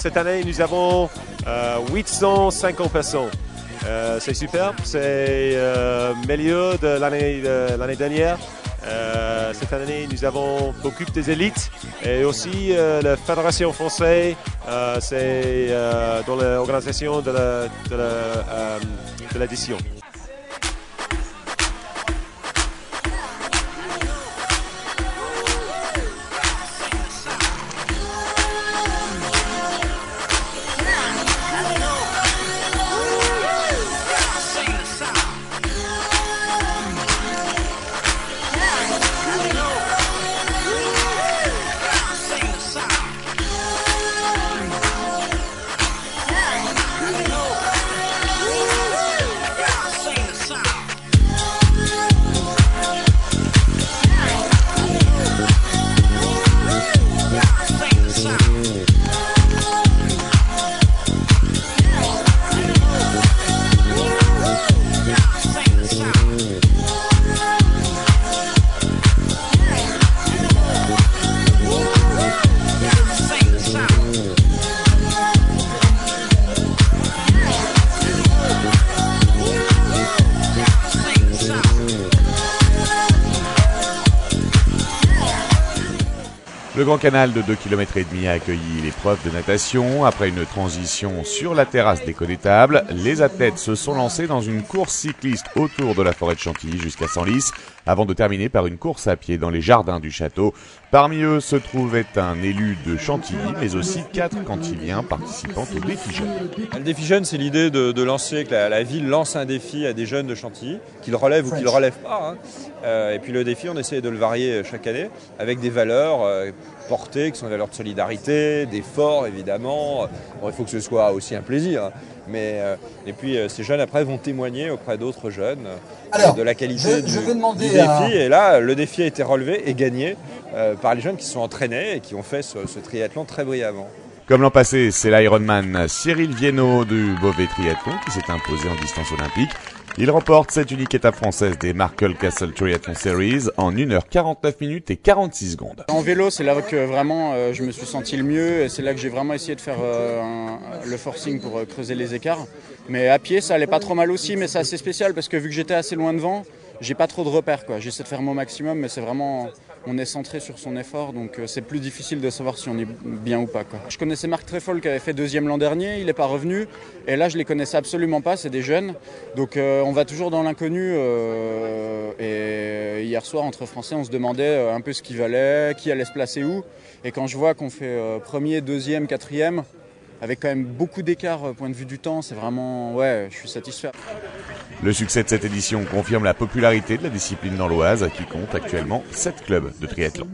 Cette année, nous avons 850 personnes. C'est super, c'est meilleur de l'année dernière. Cette année, nous avons beaucoup des élites et aussi la Fédération française, c'est dans l'organisation de l'édition. Le Grand Canal de 2,5 km a accueilli l'épreuve de natation. Après une transition sur la terrasse des connétables, les athlètes se sont lancés dans une course cycliste autour de la forêt de Chantilly jusqu'à Senlis, avant de terminer par une course à pied dans les jardins du château. Parmi eux se trouvait un élu de Chantilly, mais aussi 4 cantiliens participant au défi jeune. Le défi jeune, c'est l'idée de lancer, que la ville lance un défi à des jeunes de Chantilly, qu'ils relèvent ou qu'ils ne relèvent pas. Et puis le défi, on essaie de le varier chaque année avec des valeurs portées, qui sont des valeurs de solidarité, d'effort évidemment. Bon, il faut que ce soit aussi un plaisir. Et puis ces jeunes après vont témoigner auprès d'autres jeunes de la qualité du défi. Et là, le défi a été relevé et gagné par les jeunes qui se sont entraînés et qui ont fait ce triathlon très brillamment. Comme l'an passé, c'est l'Ironman Cyril Viennot du Beauvais Triathlon qui s'est imposé en distance olympique. Il remporte cette unique étape française des Markel Castle Triathlon Series en 1h49 minutes et 46 secondes. En vélo, c'est là que vraiment je me suis senti le mieux et c'est là que j'ai vraiment essayé de faire le forcing pour creuser les écarts. Mais à pied, ça allait pas trop mal aussi, mais c'est assez spécial parce que vu que j'étais assez loin devant, j'ai pas trop de repères, quoi. J'essaie de faire mon maximum, mais c'est vraiment, on est centré sur son effort, donc c'est plus difficile de savoir si on est bien ou pas, quoi. Je connaissais Marc Trefol qui avait fait 2e l'an dernier, il n'est pas revenu, et là je les connaissais absolument pas, c'est des jeunes, donc on va toujours dans l'inconnu. Et hier soir entre Français, on se demandait un peu ce qu'ils valaient, qui allait se placer où, et quand je vois qu'on fait 1er, 2e, 4e, avec quand même beaucoup d'écart point de vue du temps, c'est vraiment, ouais, je suis satisfait. Le succès de cette édition confirme la popularité de la discipline dans l'Oise, qui compte actuellement 7 clubs de triathlon.